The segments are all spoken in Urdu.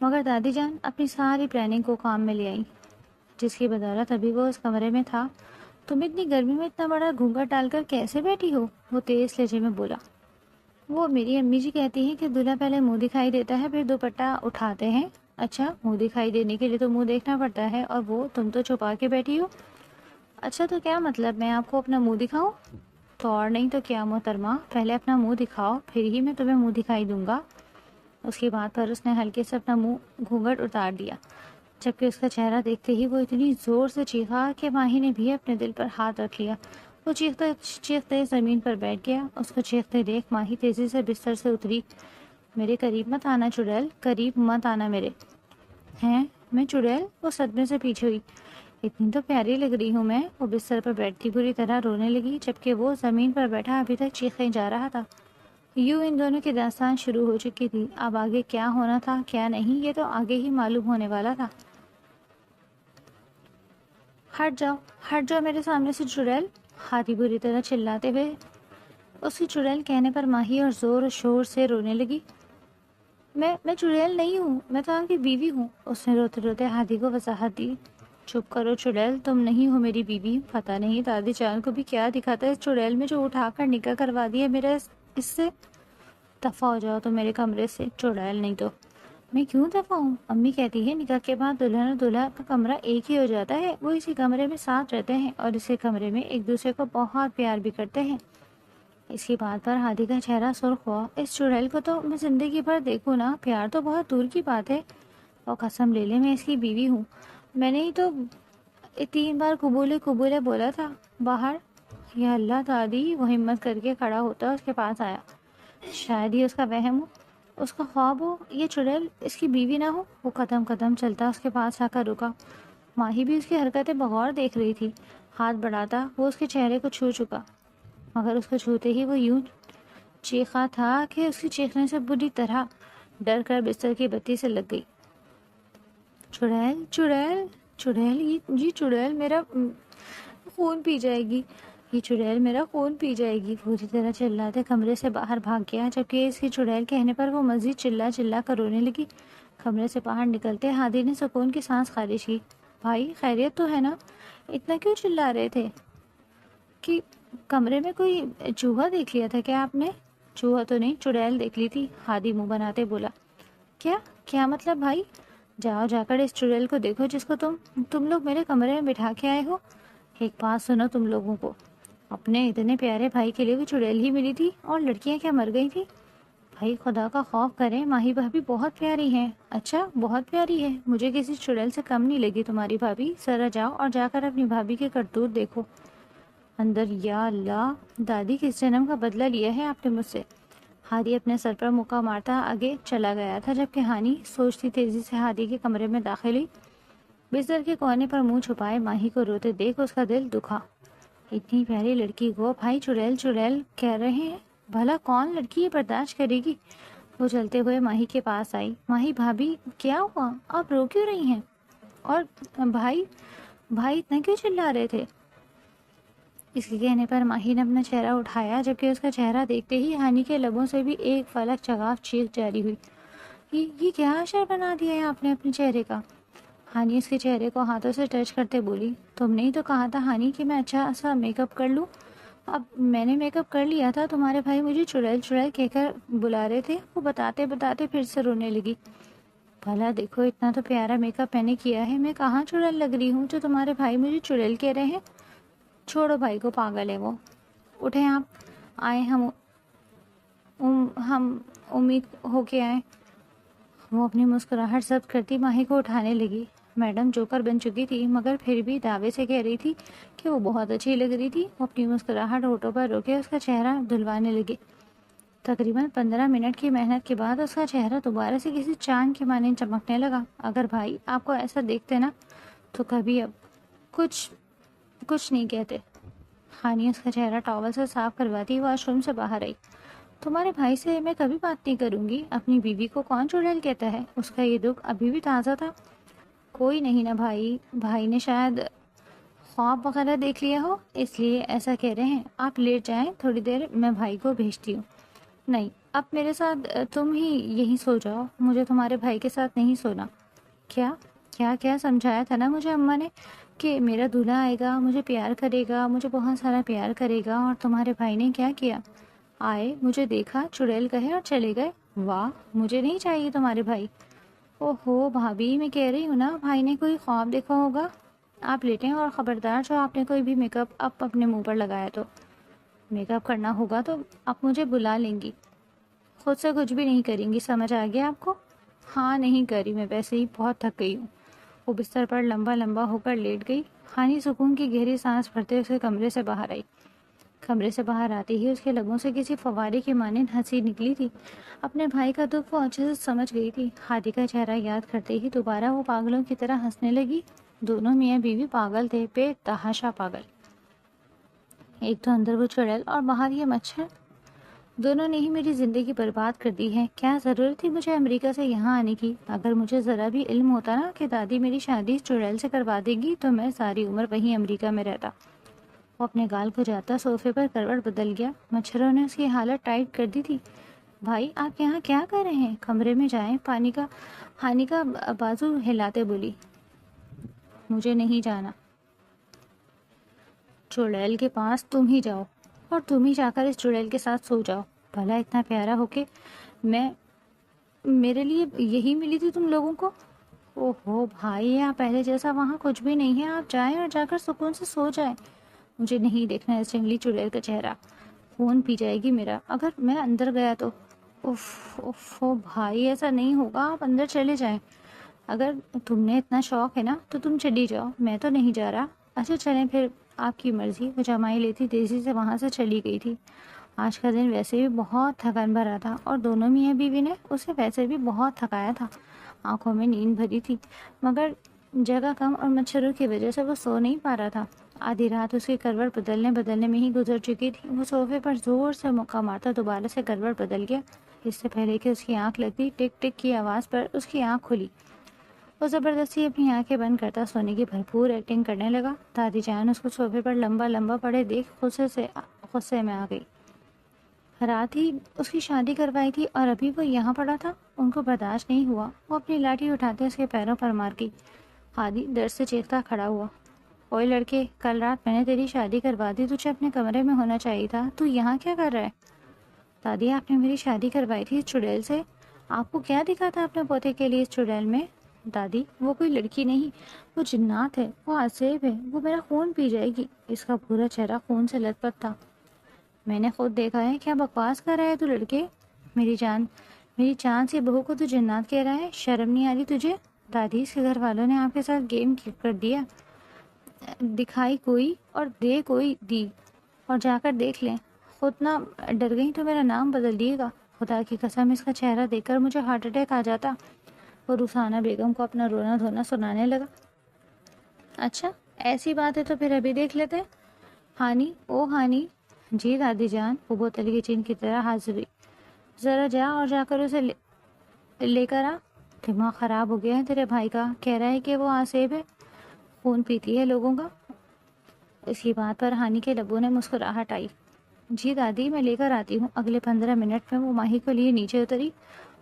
مگر دادی جان اپنی ساری پلاننگ کو کام میں لے آئی، جس کی بدولت ابھی وہ اس کمرے میں تھا۔ تم اتنی گرمی میں اتنا بڑا گھونگھٹ ڈال کر کیسے بیٹھی ہو؟ وہ تیز لہجے میں بولا۔ وہ میری امی جی کہتی ہیں کہ دلہا پہلے منہ دکھائی دیتا ہے پھر دوپٹہ اٹھاتے ہیں۔ اچھا، منہ دکھائی دینے کے لیے تو منہ دیکھنا پڑتا ہے، اور وہ تم تو چھپا کے بیٹھی ہو۔ اچھا تو کیا مطلب میں آپ کو اپنا منہ دکھاؤں؟ تو اور نہیں تو کیا محترمہ، پہلے اپنا منہ دکھاؤ پھر ہی میں تمہیں منہ دکھائی دوں گا۔ اس کی بات پر اس نے ہلکے سے اپنا منہ گھونگھٹ اتار دیا، جبکہ اس کا چہرہ دیکھتے ہی وہ اتنی زور سے چیخا کہ ماہی نے بھی اپنے دل پر ہاتھ رکھ لیا۔ وہ چیختے چیختے زمین پر بیٹھ گیا۔ اس کو چیختے دیکھ ماہی تیزی سے بستر سے اتری۔ میرے قریب مت آنا چڑیل، قریب مت آنا میرے۔ ہیں میں چڑیل؟ وہ صدمے سے پیچھے ہوئی۔ اتنی تو پیاری لگ رہی ہوں میں۔ وہ بستر پر بیٹھتی بری طرح رونے لگی، جبکہ وہ زمین پر بیٹھا ابھی تک چیخے جا رہا تھا۔ یوں ان دونوں کی داستان شروع ہو چکی تھی۔ اب آگے کیا ہونا تھا کیا نہیں، یہ تو آگے ہی معلوم ہونے والا تھا۔ ہٹ جاؤ میرے سامنے سے چڑیل، ہاتھی بری طرح چلاتے ہوئے اس کی چڑیل کہنے پر ماہی اور زور و شور سے رونے لگی۔ میں چڑیل نہیں ہوں، میں تو آپ کی بیوی ہوں، اس نے روتے روتے ہاتھی کو وضاحت دی۔ چپ کرو چڑیل، تم نہیں ہو میری بیوی۔ پتہ نہیں دادی جان کو بھی کیا دکھا تھا اس چڑیل میں جو اٹھا کر نکاح کروا دیا میرا اس سے۔ دفع ہو جاؤ تو میرے کمرے سے، چڑیل نہیں تو۔ میں کیوں دفع ہوں؟ امی کہتی ہے نکاح کے بعد دلہن اور دولہا کا کمرہ ایک ہی ہو جاتا ہے، وہ اسی کمرے میں ساتھ رہتے ہیں اور اسی کمرے میں ایک دوسرے کو بہت پیار بھی کرتے ہیں۔ اس کی بات پر ہادی کا چہرہ سرخ ہوا۔ اس چڑیل کو تو میں زندگی بھر دیکھوں نا، پیار تو بہت دور کی بات ہے، اور قسم لے لے میں اس کی بیوی ہوں۔ میں نے ہی تو 3 بار قبولے بولا تھا باہر۔ یا اللہ دادی، وہ ہمت کر کے کھڑا ہوتا اس کے پاس آیا۔ شاید ہی اس کا وہم ہو، اس کا خواب ہو، یہ چڑیل اس کی بیوی نہ ہو۔ وہ قدم چلتا اس کے پاس آ کر رکا۔ ماہی بھی اس کی حرکتیں بغور دیکھ رہی تھی۔ ہاتھ بڑھاتا وہ اس کے چہرے کو چھو چکا، مگر اس کو چھوتے ہی وہ یوں چیخا تھا کہ اس کی چیخنے سے بری طرح ڈر کر بستر کی بتی سے لگ گئی۔ چڑیل چڑیل چڑیل، یہ چڑیل میرا خون پی جائے گی، یہ چڑیل میرا خون پی جائے گی۔ پوری طرح چلاتے کمرے سے باہر بھاگ گیا، جبکہ اس کی چڑیل کہنے پر وہ مزید چلا کر رونے لگی۔ کمرے سے باہر نکلتے ہادی نے سکون کی سانس خارج کی۔ بھائی خیریت تو ہے نا؟ اتنا کیوں چلا رہے تھے؟ کہ کمرے میں کوئی چوہا دیکھ لیا تھا کیا آپ نے؟ چوہا تو نہیں، چڑیل دیکھ لی تھی، ہادی منہ بناتے بولا۔ کیا مطلب بھائی؟ جاؤ جا کر اس چڑیل کو دیکھو جس کو تم لوگ میرے کمرے میں بٹھا کے آئے ہو۔ ایک بات سنو تم لوگوں کو، اپنے اتنے پیارے بھائی کے لیے وہ چڑیل ہی ملی تھی، اور لڑکیاں کیا مر گئی تھی؟ بھائی خدا کا خوف کریں، ماہی بھابھی بہت پیاری ہیں۔ اچھا بہت پیاری ہے، مجھے کسی چڑیل سے کم نہیں لگی تمہاری بھابھی۔ ذرا جاؤ اور جا کر اپنی بھابھی کے کرتوت دیکھو اندر۔ یا اللہ دادی، کس جنم کا بدلہ لیا ہے آپ نے مجھ سے؟ ہادی اپنے سر پر مکہ مارتا آگے چلا گیا تھا، جبکہ ہانی سوچتی تیزی سے ہادی کے کمرے میں داخل ہوئی۔ بستر کے کونے پر منہ چھپائے ماہی کو روتے دیکھ اس کا دل دکھا۔ اتنی پیاری لڑکی کو بھائی چڑیل چڑیل کہہ رہے ہیں، بھلا کون لڑکی یہ برداشت کرے گی؟ وہ چلتے ہوئے ماہی کے پاس آئی۔ ماہی بھابھی کیا ہوا؟ آپ رو کیوں رہی ہیں؟ اور بھائی اتنا کیوں چلا رہے تھے؟ اس کے کہنے پر ماہی نے اپنا چہرہ اٹھایا، جبکہ اس کا چہرہ دیکھتے ہی ہانی کے لبوں سے بھی ایک فلک چگاف چیخ جاری ہوئی۔ یہ کیا اشر بنا دیا ہے آپ نے اپنے چہرے کا؟ ہانی اس کے چہرے کو ہاتھوں سے ٹچ کرتے بولی۔ تم نے ہی تو کہا تھا ہانی کہ میں اچھا سا میک اپ کر لوں، اب میں نے میک اپ کر لیا تھا، تمہارے بھائی مجھے چڑیل چڑیل کہہ کر بلا رہے تھے۔ وہ بتاتے پھر سے رونے لگی۔ بھلا دیکھو اتنا تو پیارا میک اپ میں نے کیا ہے، میں کہاں چڑیل لگ رہی ہوں جو تمہارے بھائی مجھے چڑیل کہہ رہے ہیں؟ چھوڑو بھائی کو، پاگل ہے وہ۔ اٹھیں آپ، آئے ہم امید ہو کے آئے۔ وہ اپنی مسکراہٹ ضبط کرتی ماہی کو اٹھانے لگی۔ میڈم جوکر بن چکی تھی، مگر پھر بھی دعوے سے کہہ رہی تھی کہ وہ بہت اچھی لگ رہی تھی۔ وہ اپنی مسکراہٹ ہونٹوں پر روکے اس کا چہرہ دھلوانے لگی۔ تقریباً 15 منٹ کی محنت کے بعد اس کا چہرہ دوبارہ سے کسی چاند کے مانند چمکنے لگا۔ اگر بھائی آپ کو ایسا دیکھتے نا تو کبھی اب کچھ نہیں کہتے۔ خانی اس کا چہرہ ٹاول سے صاف کرواتی واش روم سے باہر آئی۔ تمہارے بھائی سے میں کبھی بات نہیں کروں گی، اپنی بیوی کو کون چڑیل کہتا ہے؟ اس کا یہ دکھ ابھی بھی تازہ تھا۔ کوئی نہیں نا بھائی نے شاید خواب وغیرہ دیکھ لیا ہو، اس لیے ایسا کہہ رہے ہیں۔ آپ لیٹ جائیں، تھوڑی دیر میں بھائی کو بھیجتی ہوں۔ نہیں، اب میرے ساتھ تم ہی یہیں سو جاؤ، مجھے تمہارے بھائی کے ساتھ نہیں سونا۔ کیا کیا کیا سمجھایا تھا نا مجھے اماں نے کہ میرا دولہا آئے گا، مجھے پیار کرے گا، مجھے بہت سارا پیار کرے گا، اور تمہارے بھائی نے کیا کیا؟ آئے، مجھے دیکھا، چڑیل کہے اور چلے گئے۔ واہ، مجھے نہیں چاہیے تمہارے بھائی۔ اوہو بھابھی، میں کہہ رہی ہوں نا، بھائی نے کوئی خواب دیکھا ہوگا۔ آپ لیٹیں، اور خبردار جو آپ نے کوئی بھی میک اپ اپنے منہ پر لگایا تو میک اپ کرنا ہوگا تو آپ مجھے بلا لیں گی، خود سے کچھ بھی نہیں کریں گی، سمجھ آ گیا آپ کو؟ ہاں نہیں کری، میں ویسے ہی بہت تھک گئی ہوں۔ وہ بستر پر لمبا لمبا ہو کر لیٹ گئی۔ ہانی سکون کی گہری سانس بھرتے اس کے کمرے سے باہر آئی۔ کمرے سے باہر آتے ہی اس کے لبوں سے کسی فوارے کی مانند ہنسی نکلی تھی۔ اپنے بھائی کا دکھ وہ اچھے سے سمجھ گئی تھی۔ ہادی کا چہرہ یاد کرتے ہی دوبارہ وہ پاگلوں کی طرح ہنسنے لگی۔ دونوں میاں بیوی پاگل تھے، بے تحاشا پاگل۔ ایک تو اندر وہ چڑیل اور باہر یہ مچھر، دونوں نے ہی میری زندگی برباد کر دی ہے۔ کیا ضرورت تھی مجھے امریکہ سے یہاں آنے کی؟ اگر مجھے ذرا بھی علم ہوتا نا کہ دادی میری شادی اس چڑیل سے کروا دے گی تو میں ساری عمر وہیں امریکہ میں رہتا۔ وہ اپنے گال کو جاتا صوفے پر کروٹ بدل گیا۔ مچھروں نے اس کی حالت ٹائٹ کر دی تھی۔ بھائی آپ یہاں کیا کر رہے ہیں؟ کمرے میں جائیں۔ ہانی کا بازو ہلاتے بولی۔ مجھے نہیں جانا، چڑیل کے پاس تم ہی جاؤ، اور تم ہی جا کر اس چڑیل کے ساتھ سو جاؤ۔ بھلا اتنا پیارا ہو کے میرے لیے یہی ملی تھی تم لوگوں کو؟ اوہو بھائی، آپ پہلے جیسا وہاں کچھ بھی نہیں ہے، آپ جائیں اور جا کر سکون سے سو جائیں۔ مجھے نہیں دیکھنا اس جنگلی چڑیل کا چہرہ، خون پی جائے گی میرا اگر میں اندر گیا تو۔ اوہ بھائی، ایسا نہیں ہوگا، آپ اندر چلے جائیں۔ اگر تم نے اتنا شوق ہے نا تو تم چلی جاؤ، میں تو نہیں جا رہا۔ اچھا چلیں پھر، آپ کی مرضی۔ وہ جمائی لیتی تیزی سے وہاں سے چلی گئی تھی۔ آج کا دن ویسے بھی بہت تھکان بھرا تھا، اور دونوں میاں بیوی نے اسے ویسے بھی بہت تھکایا تھا۔ آنکھوں میں نیند بھری تھی، مگر جگہ کم اور مچھروں کی وجہ سے وہ سو نہیں پا رہا تھا۔ آدھی رات اس کی کروٹ بدلنے میں ہی گزر چکی تھی۔ وہ صوفے پر زور سے مکہ مارتا دوبارہ سے کروٹ بدل گیا۔ اس سے پہلے کہ اس کی آنکھ لگتی، ٹک ٹک کی آواز پر اس کی آنکھ کھلی۔ وہ زبردستی اپنی آنکھیں بند کرتا سونے کی بھرپور ایکٹنگ کرنے لگا۔ دادی جان اس کو صوفے پر لمبا لمبا پڑے دیکھ غصے میں آ گئی۔ رات ہی اس کی شادی کروائی تھی اور ابھی وہ یہاں پڑا تھا۔ ان کو برداشت نہیں ہوا، وہ اپنی لاٹھی اٹھاتے اس کے پیروں پر مار گئی۔ ہادی درد سے چیختا کھڑا ہوا۔ اوئے لڑکے، کل رات میں نے تیری شادی کروا دی، تجھے اپنے کمرے میں ہونا چاہیے تھا، تو یہاں کیا کر رہا ہے؟ دادی، آپ نے میری شادی کروائی تھی اس چڑیل سے، آپ کو کیا دکھا تھا اپنے پوتے کے لیے اس چڑیل میں؟ دادی، وہ کوئی لڑکی نہیں، وہ جنات ہے، وہ عصیب ہے، وہ میرا خون پی جائے گی۔ اس کا پورا چہرہ خون سے لت پت تھا۔ میں نے خود دیکھا ہے، کیا بکواس کر رہا ہے تو لڑکے؟ میری چاند سی بہو کو تو جنات کہہ رہا ہے، شرم نہیں آ رہی تجھے؟ دادی، اس کے گھر والوں نے آپ کے ساتھ گیم کر دیا، دکھائی کوئی اور دے کوئی دی، اور جا کر دیکھ لیں، خود نہ ڈر گئی تو میرا نام بدل دیے گا۔ خدا کی قسم، اس کا چہرہ دیکھ کر مجھے ہارٹ اٹیک آ جاتا۔ وہ رخسانہ بیگم کو اپنا رونا دھونا سنانے لگا۔ اچھا ایسی بات ہے تو پھر ابھی دیکھ لیتے ہیں۔ ہانی، او ہانی۔ جی دادی جان۔ وہ بوتل کی چین کی طرح حاضر ہوئی۔ ذرا جا اور جا کر اسے لے کر آ۔ دماغ خراب ہو گیا ہے تیرے بھائی کا، کہہ رہا ہے کہ وہ عصیب ہے، خون پیتی ہے لوگوں کا۔ اس کی بات پر ہانی کے لبوں نے مسکراہٹ آئی۔ جی دادی، میں لے کر آتی ہوں۔ اگلے 15 منٹ میں وہ ماہی کو لیے نیچے اتری۔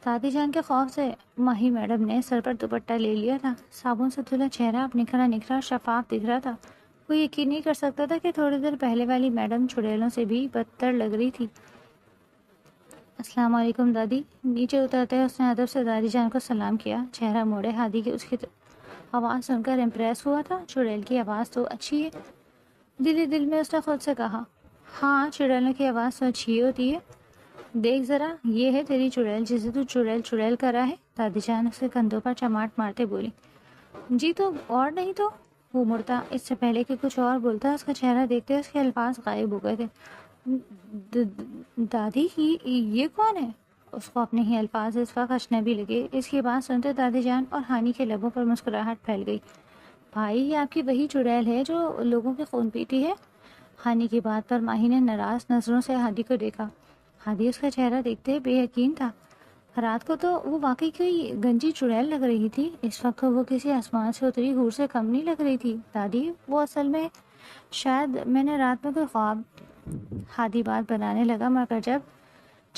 دادی جان کے خوف سے ماہی میڈم نے سر پر دوپٹہ لے لیا تھا۔ صابن سے دھلا چہرہ اب نکھرا شفاف دکھ رہا تھا۔ وہ یقین نہیں کر سکتا تھا کہ تھوڑی دیر پہلے والی میڈم چڑیلوں سے بھی بدتر لگ رہی تھی۔ السلام علیکم دادی۔ نیچے اترتے اس نے ادب سے دادی جان کو سلام کیا۔ چہرہ موڑے ہادی کی اس کی آواز سن کر امپریس ہوا تھا۔ چڑیل کی آواز تو اچھی ہے، دل میں اس نے خود سے کہا۔ ہاں، چڑیلوں کی آواز تو اچھی ہوتی ہے۔ دیکھ ذرا، یہ ہے تیری چڑیل جسے تو چڑیل کر رہا ہے۔ دادی جان اس کے کندھوں پر چماٹ مارتے بولی۔ جی تو اور نہیں تو؟ وہ مڑتا، اس سے پہلے کہ کچھ اور بولتا اس کا چہرہ دیکھتے اس کے الفاظ غائب ہو گئے تھے۔ دادی، یہ کون ہے؟ اس کو اپنے ہی الفاظ اس وقت اجنبی لگے۔ اس کی بات سنتے دادی جان اور ہانی کے لبوں پر مسکراہٹ پھیل گئی۔ بھائی، یہ آپ کی وہی چڑیل ہے جو لوگوں کے خون پیتی ہے؟ ہانی کی بات پر ماہی نے ناراض نظروں سے ہادی کو دیکھا۔ ہادی اس کا چہرہ دیکھتے بے یقین تھا۔ رات کو تو وہ واقعی کوئی گنجی چڑیل لگ رہی تھی، اس وقت تو وہ کسی آسمان سے اتری حور سے کم نہیں لگ رہی تھی۔ دادی، وہ اصل میں شاید میں نے رات میں کوئی خواب۔ ہادی بات بنانے لگا، مگر جب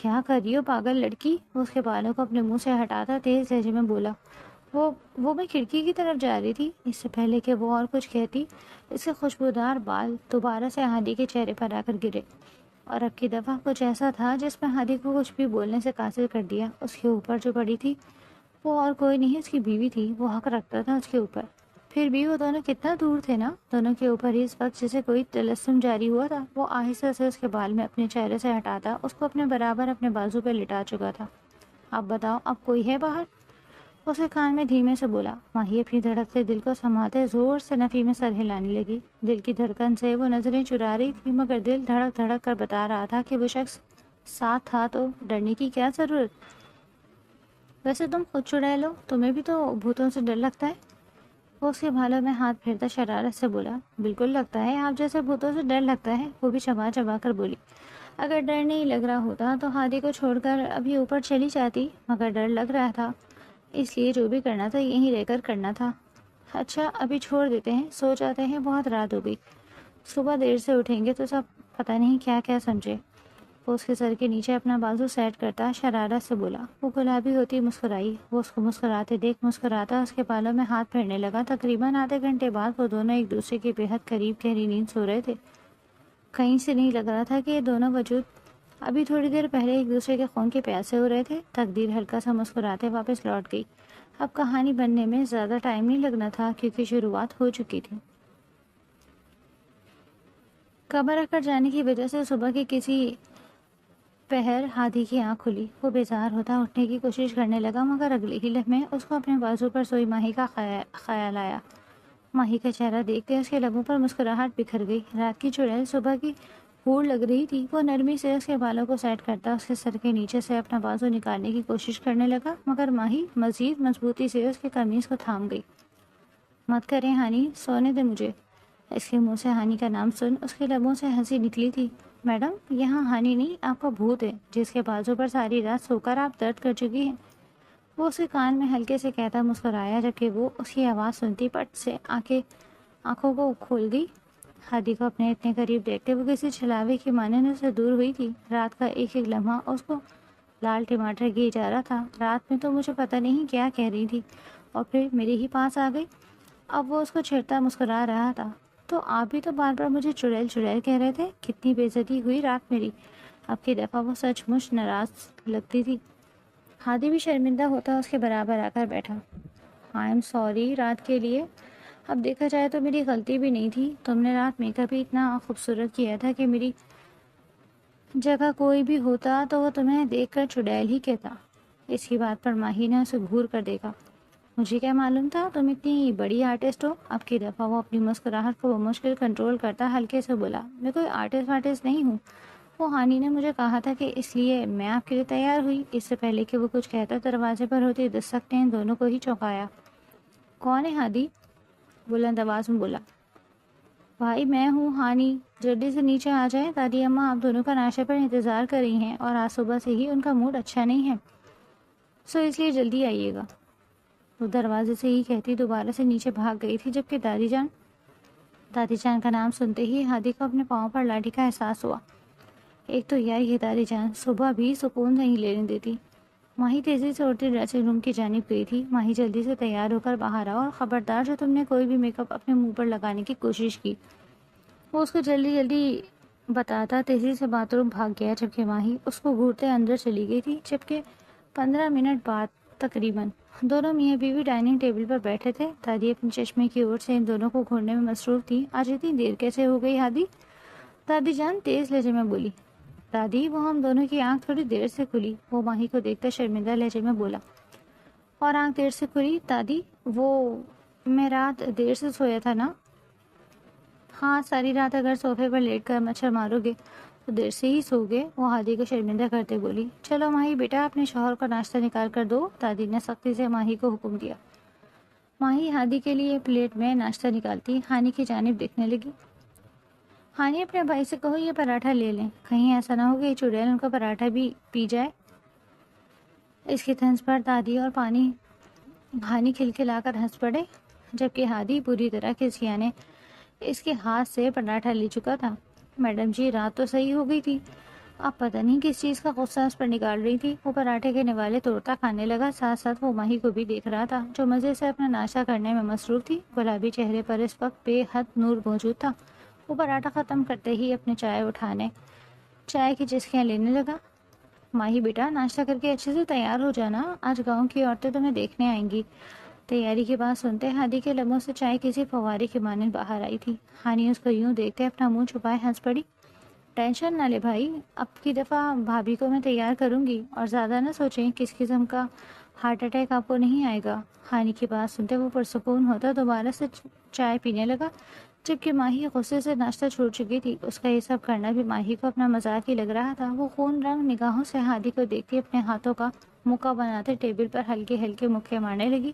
کیا کر رہی ہو پاگل لڑکی؟ وہ اس کے بالوں کو اپنے منہ سے ہٹاتا تیز لہجے میں بولا۔ وہ میں کھڑکی کی طرف جا رہی تھی۔ اس سے پہلے کہ وہ اور کچھ کہتی، اس کے خوشبودار بال دوبارہ سے ہادی کے چہرے پر آ کر گرے، اور اب کی دفعہ کچھ ایسا تھا جس میں ہادی کو کچھ بھی بولنے سے قاصر کر دیا۔ اس کے اوپر جو پڑی تھی وہ اور کوئی نہیں، اس کی بیوی تھی۔ وہ حق رکھتا تھا اس کے اوپر۔ پھر بھی وہ دونوں کتنا دور تھے نا، دونوں کے اوپر ہی اس وقت جسے کوئی تلسم جاری ہوا تھا۔ وہ آہستہ سے اس کے بال میں اپنے چہرے سے ہٹاتا اس کو اپنے برابر اپنے بازو پہ لٹا چکا تھا۔ اب بتاؤ، اب کوئی ہے باہر؟ اس کے کان میں دھیمے سے بولا۔ ماہی اپنی دھڑکتے دل کو سنبھالتے زور سے نفی میں سر ہلانے لگی۔ دل کی دھڑکن سے وہ نظریں چرا رہی تھی، مگر دل دھڑک دھڑک کر بتا رہا تھا کہ وہ شخص ساتھ تھا تو ڈرنے کی کیا ضرورت۔ ویسے تم خود چڑیل ہو، تمہیں بھی تو بھوتوں سے ڈر لگتا ہے؟ وہ اس کے بالوں میں ہاتھ پھیرتا شرارت سے بولا۔ بالکل لگتا ہے، آپ جیسے بھوتوں سے ڈر لگتا ہے، وہ بھی چبا چبا کر بولی۔ اگر ڈر نہیں لگ رہا ہوتا تو ہادی کو چھوڑ کر ابھی اوپر چلی جاتی، مگر ڈر لگ رہا تھا، اس لیے جو بھی کرنا تھا یہیں رہ کر کرنا تھا۔ اچھا ابھی چھوڑ دیتے ہیں، سو جاتے ہیں، بہت رات ہو گئی، صبح دیر سے اٹھیں گے تو سب پتہ نہیں کیا کیا سمجھے۔ وہ اس کے سر کے نیچے اپنا بازو سیٹ کرتا شرارت سے بولا۔ وہ گلابی ہوتی مسکرائی۔ وہ اس کو مسکراتے دیکھ مسکراتا اس کے بالوں میں ہاتھ پھیرنے لگا۔ تقریباً آدھے گھنٹے بعد وہ دونوں ایک دوسرے کے بے حد قریب گہری نیند سو رہے تھے۔ کہیں سے نہیں لگ رہا تھا کہ یہ دونوں وجود ابھی تھوڑی دیر پہلے ایک دوسرے کے خون کے پیاسے ہو رہے تھے۔ تقدیر ہلکا سا مسکراتے واپس لوٹ گئی۔ اب کہانی بننے میں زیادہ ٹائم نہیں لگنا تھا کیونکہ شروعات ہو چکی تھی۔ قبر رکھ کر جانے کی وجہ سے صبح کی کسی پہر ہادی کی آنکھ کھلی۔ وہ بیزار ہوتا اٹھنے کی کوشش کرنے لگا، مگر اگلے ہی لمحے اس کو اپنے بازو پر سوئی ماہی کا خیال آیا۔ ماہی کا چہرہ دیکھتے اس کے لبوں پر مسکراہٹ بکھر گئی۔ رات کی چڑیل صبح کی ہور لگ رہی تھی۔ وہ نرمی سے اس کے بالوں کو سیٹ کرتا اس کے سر کے نیچے سے اپنا بازو نکالنے کی کوشش کرنے لگا، مگر ماہی مزید مضبوطی سے اس کے قمیص کو تھام گئی۔ مت کریں ہانی، سونے دے مجھے۔ اس کے منہ سے ہانی کا نام سن اس کے لبوں سے ہنسی نکلی تھی۔ میڈم، یہاں ہانی نہیں، آپ کا بھوت ہے جس کے بازو پر ساری رات سو کر آپ درد کر چکی ہیں۔ وہ اس کے کان میں ہلکے سے کہتا مسکرایا، جبکہ وہ اس کی آواز سنتی پٹ سے آنکھوں کو کھول گئی۔ ہادی کو اپنے اتنے قریب دیکھتے وہ کسی چھلاوے کی مانند سے دور ہوئی تھی۔ رات کا ایک ایک لمحہ اس کو لال ٹماٹر کیے جا رہا تھا۔ رات میں تو مجھے پتہ نہیں کیا کہہ رہی تھی اور پھر میرے ہی پاس آ گئی۔ اب وہ اس کو چھیڑتا مسکرا رہا تھا۔ تو آپ بھی تو بار بار مجھے چڑیل چڑیل کہہ رہے تھے، کتنی بے عزتی ہوئی رات میری۔ اب کی دفعہ وہ سچ مچ ناراض لگتی تھی۔ ہادی بھی شرمندہ ہوتا اس کے برابر آ کر بیٹھا۔ آئی ایم سوری رات کے لیے، اب دیکھا جائے تو میری غلطی بھی نہیں تھی۔ تم نے رات میک اپ ہی اتنا خوبصورت کیا تھا کہ میری جگہ کوئی بھی ہوتا تو وہ تمہیں دیکھ کر چڑیل ہی کہتا۔ اس کی بات پر ماہی نے اسے گھور کر دیکھا۔ مجھے کیا معلوم تھا تم اتنی بڑی آرٹسٹ ہو۔ اب کی دفعہ وہ اپنی مسکراہٹ کو بمشکل کنٹرول کرتا ہلکے سے بولا، میں کوئی آرٹسٹ نہیں ہوں۔ وہ ہانی نے مجھے کہا تھا کہ اس لیے میں آپ کے لیے تیار ہوئی۔ اس سے پہلے کہ وہ کچھ کہتا دروازے پر ہوتی دستک نے ان دونوں کو ہی چونکایا۔ کون ہے ہادی؟ بلند آواز میں بولا۔ بھائی میں ہوں ہانی، جلدی سے نیچے آ جائیں، دادی اماں آپ دونوں کا ناشتے پر انتظار کر رہی ہیں اور آج صبح سے ہی ان کا موڈ اچھا نہیں ہے، سو اس لیے جلدی آئیے گا۔ وہ دروازے سے ہی کہتی دوبارہ سے نیچے بھاگ گئی تھی، جبکہ دادی جان کا نام سنتے ہی ہادی کو اپنے پاؤں پر لاٹھی کا احساس ہوا۔ ایک تو یار یہ دادی جان صبح بھی سکون نہیں لینے دیتی۔ ماہی تیزی سے اڑتی ڈریسنگ روم کی جانب گئی تھی۔ ماہی جلدی سے تیار ہو کر باہر آؤ اور خبردار جو تم نے کوئی بھی میک اپ اپنے منہ پر لگانے کی کوشش کی۔ وہ اس کو جلدی بتاتا تیزی سے باتھ روم بھاگ گیا، جبکہ ماہی اس کو گھورتے اندر چلی گئی تھی۔ جبکہ 15 منٹ بعد تقریباً دونوں میاں بیوی ڈائننگ ٹیبل پر بیٹھے تھے۔ دادی اپنے چشمے کی اوٹ سے ان دونوں کو گھورنے میں مصروف تھی۔ آج اتنی دیر کیسے ہو گئی ہادی؟ دادی جان تیز لہجے میں بولی۔ دادی وہ ہم دونوں کی آنکھ تھوڑی دیر سے کھلی، وہ ماہی کو دیکھتا شرمندہ لہجے میں بولا۔ اور آنکھ دیر سے کھلی دادی؟ وہ میں رات دیر سے سویا تھا نا۔ ہاں ساری رات اگر صوفے پر لیٹ کر مچھر مارو گے تو دیر سے ہی سو گے، وہ ہادی کو شرمندہ کرتے بولی۔ چلو ماہی بیٹا اپنے شوہر کا ناشتہ نکال کر دو، دادی نے سختی سے ماہی کو حکم دیا۔ ماہی ہادی کے لیے پلیٹ میں ناشتہ نکالتی ہانی کی جانب دیکھنے لگی۔ ہانی اپنے بھائی سے کہو یہ پراٹھا لے لیں، کہیں ایسا نہ ہو کہ یہ چڑیل ان کا پراٹھا بھی پی جائے۔ اس کی طنز پر دادی اور ہانی کھلکھلا کر ہنس پڑے، جبکہ ہادی پوری طرح کھسیانے اس کے ہاتھ سے پراٹھا لے چکا تھا۔ میڈم جی رات تو صحیح ہو گئی تھی، اب پتہ نہیں کس چیز کا غصہ اس پر نکال رہی تھی. وہ پراٹھے کے نوالے توڑتا کھانے لگا، ساتھ ساتھ وہ ماہی کو بھی دیکھ رہا تھا جو مزے سے اپنا ناشتہ کرنے میں مصروف تھی. گلابی چہرے پر اس وقت بے حد نور موجود تھا. وہ پراٹھا ختم کرتے ہی اپنے چائے کی چسکیاں لینے لگا. ماہی بیٹا، ناشتہ کر کے اچھے سے تیار ہو جانا، آج گاؤں کی عورتیں تمہیں دیکھنے آئیں گی. تیاری کی بات سنتے ہادی کے لبوں سے چائے کسی فوارے کی مانند باہر آئی تھی. ہانی اس کو یوں دیکھتے اپنا منہ چھپائے ہنس پڑی. ٹینشن نہ لے بھائی، اب کی دفعہ بھابھی کو میں تیار کروں گی، اور زیادہ نہ سوچیں، کس قسم کا ہارٹ اٹیک آپ کو نہیں آئے گا. ہانی کی بات سنتے وہ پرسکون ہوتا دوبارہ سے چائے پینے لگا، جبکہ ماہی غصے سے ناشتہ چھوڑ چکی تھی. اس کا یہ سب کرنا بھی ماہی کو اپنا مذاق ہی لگ رہا تھا. وہ خون رنگ نگاہوں سے ہادی کو دیکھتی اپنے ہاتھوں کا مکہ بناتے ٹیبل پر ہلکے ہلکے مکے مارنے لگی.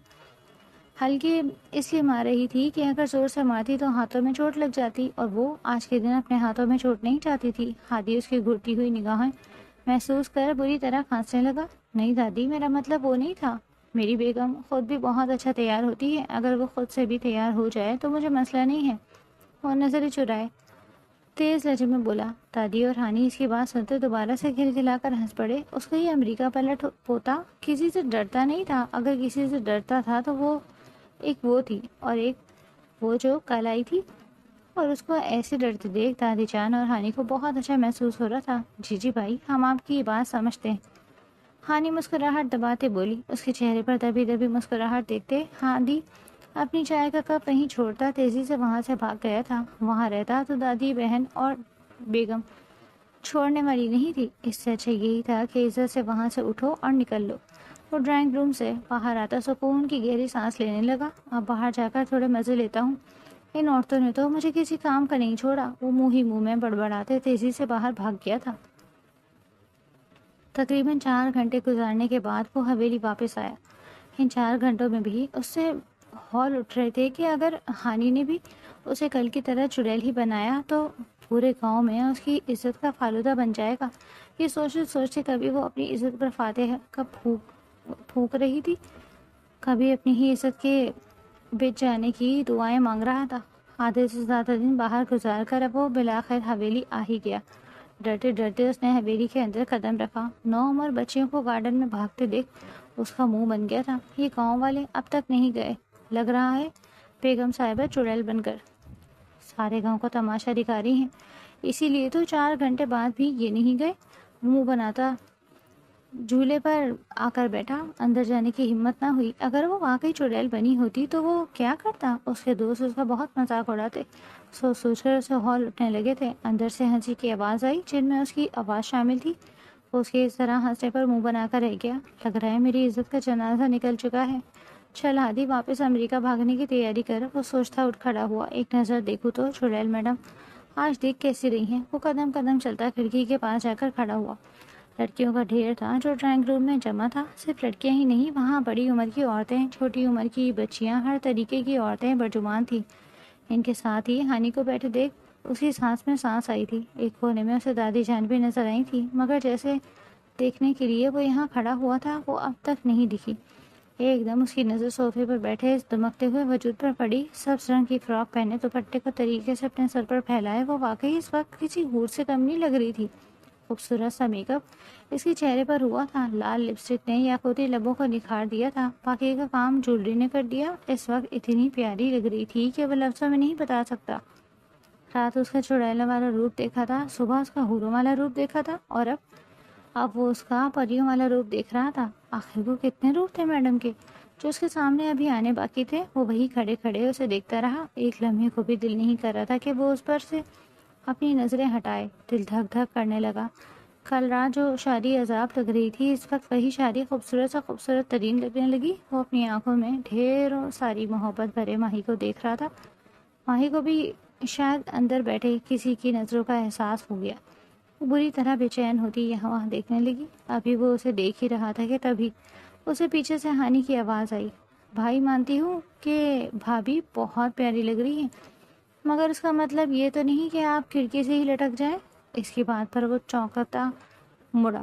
ہلکی اس لیے مار رہی تھی کہ اگر زور سے مارتی تو ہاتھوں میں چوٹ لگ جاتی، اور وہ آج کے دن اپنے ہاتھوں میں چوٹ نہیں چاہتی تھی. ہادی اس کی گھٹتی ہوئی نگاہیں محسوس کر بری طرح کھانسنے لگا. نہیں دادی، میرا مطلب وہ نہیں تھا. میری بیگم خود بھی بہت اچھا تیار ہوتی ہے، اگر وہ خود سے بھی تیار ہو جائے تو مجھے مسئلہ نہیں ہے. اور نظریں چرائے تیز لہجے میں بولا. دادی اور ہانی اس کی بات سنتے دوبارہ سے گھل کر ہنس پڑے. اس کا یہ امریکہ پلٹ پوتا کسی سے ڈرتا نہیں تھا. اگر کسی سے ڈرتا تھا تو وہ ایک وہ تھی، اور ایک وہ جو کل آئی تھی. اور اس کو ایسے ڈرتے دیکھ دادی جان اور ہانی کو بہت اچھا محسوس ہو رہا تھا. جی جی بھائی، ہم آپ کی بات سمجھتے ہیں. ہانی مسکراہٹ دباتے بولی. اس کے چہرے پر دبی دبی مسکراہٹ دیکھتے ہانی اپنی چائے کا کپ وہیں چھوڑتا تیزی سے وہاں سے بھاگ گیا تھا. وہاں رہتا تو دادی، بہن اور بیگم چھوڑنے والی نہیں تھی. اس سے اچھا یہی تھا کہ عزت سے وہاں سے اٹھو اور نکل لو. وہ ڈرائنگ روم سے باہر آتا سکون کی گہری سانس لینے لگا. اب باہر جا کر تھوڑے مزے لیتا ہوں. ان عورتوں نے تو مجھے کسی کام کا نہیں چھوڑا. وہ منہ ہی منہ میں بڑبڑاتے تیزی سے باہر بھاگ گیا تھا. تقریباً 4 گھنٹے گزارنے کے بعد وہ حویلی واپس آیا. ان 4 گھنٹوں میں بھی اس سے ہال اٹھ رہے تھے کہ اگر ہانی نے بھی اسے کل کی طرح چڑیل ہی بنایا تو پورے گاؤں میں اس کی عزت کا فالودہ بن جائے گا. یہ سوچتے سوچتے کبھی وہ اپنی عزت پر فاتح کا پھونک رہی تھی، کبھی اپنی ہی عزت کے بچ جانے کی دعائیں مانگ رہا تھا. آدھے سے زیادہ دن باہر گزار کر اب وہ بلاخر حویلی آ ہی گیا. ڈرتے ڈرتے اس نے حویلی کے اندر قدم رکھا. 9 عمر بچیوں کو گارڈن میں بھاگتے دیکھ اس کا منہ بن گیا تھا. یہ گاؤں والے اب تک نہیں گئے، لگ رہا ہے بیگم صاحبہ چڑیل بن کر سارے گاؤں کو تماشا دکھا رہی ہیں. اسی لیے تو 4 گھنٹے بعد بھی یہ نہیں گئے. منہ بناتا جھولے پر آ کر بیٹھا. اندر جانے کی ہمت نہ ہوئی. اگر وہ واقعی چڑیل بنی ہوتی تو وہ کیا کرتا؟ اس کے دوست اس کا بہت مذاق اڑاتے. سوچ سوچ کر اسے ہال اٹھنے لگے تھے. اندر سے ہنسی کی آواز آئی جن میں اس کی آواز شامل تھی. وہ اس کے اس طرح ہنسنے پر منہ بنا کر رہ گیا. لگ رہا ہے میری عزت کا جنازہ نکل چکا ہے. چل ہادی، واپس امریکہ بھاگنے کی تیاری کر. وہ سوچتا اٹھ کھڑا ہوا. ایک نظر دیکھوں تو چڑیل میڈم آج دیکھ کیسی رہی ہیں. وہ قدم قدم چلتا کھڑکی کے پاس جا کر کھڑا ہوا. لڑکیوں کا ڈھیر تھا جو ڈرائنگ روم میں جمع تھا. صرف لڑکیاں ہی نہیں، وہاں بڑی عمر کی عورتیں، چھوٹی عمر کی بچیاں، ہر طریقے کی عورتیں برجمان تھیں. ان کے ساتھ ہی ہانی کو بیٹھے دیکھ اس کی سانس میں سانس آئی تھی. ایک کونے میں اسے دادی جان بھی نظر آئی تھی، مگر جیسے دیکھنے کے لیے وہ یہاں کھڑا ہوا تھا وہ اب تک نہیں دکھی. ایک دم اس کی نظر صوفے پر بیٹھے دمکتے ہوئے وجود پر پڑی. سبز رنگ کی فراک پہنے دوپٹے کو طریقے سے اپنے سر پر پھیلائے وہ واقعی اس وقت کسی حور سے کم نہیں لگ رہی تھی. خوبصورت سا میک اپ اس کے چہرے پر ہوا تھا. لال لپسٹک نے یاقوتی لبوں کو نکھار دیا تھا. باقی کا کام جولری نے کر دیا. اس وقت اتنی پیاری لگ رہی تھی کہ وہ لفظوں میں نہیں بتا سکتا. رات اس کا چڑیلا والا روپ دیکھا تھا، صبح اس کا حوروں والا روپ دیکھا تھا، اور اب وہ اس کا پریوں والا روپ دیکھ رہا تھا. آخر وہ کتنے روپ تھے میڈم کے جو اس کے سامنے ابھی آنے باقی تھے. وہ وہی کھڑے کھڑے اسے دیکھتا رہا. ایک لمحے کو بھی دل نہیں کر رہا تھا کہ وہ اس پر سے اپنی نظریں ہٹائے. دل دھک دھک کرنے لگا. کل رات جو شادی عذاب لگ رہی تھی اس وقت وہی شادی خوبصورت ترین لگنے لگی. وہ اپنی آنکھوں میں ڈھیروں ساری محبت بھرے ماہی کو دیکھ رہا تھا. ماہی کو بھی شاید اندر بیٹھے کسی کی نظروں کا احساس ہو گیا. وہ بری طرح بے چین ہوتی یہاں وہاں دیکھنے لگی. ابھی وہ اسے دیکھ ہی رہا تھا کہ تبھی اسے پیچھے سے ہانی کی آواز آئی. بھائی، مانتی ہوں کہ بھابھی بہت پیاری لگ رہی ہے، مگر اس کا مطلب یہ تو نہیں کہ آپ کھڑکی سے ہی لٹک جائیں. اس کی بات پر وہ چونکتا مڑا.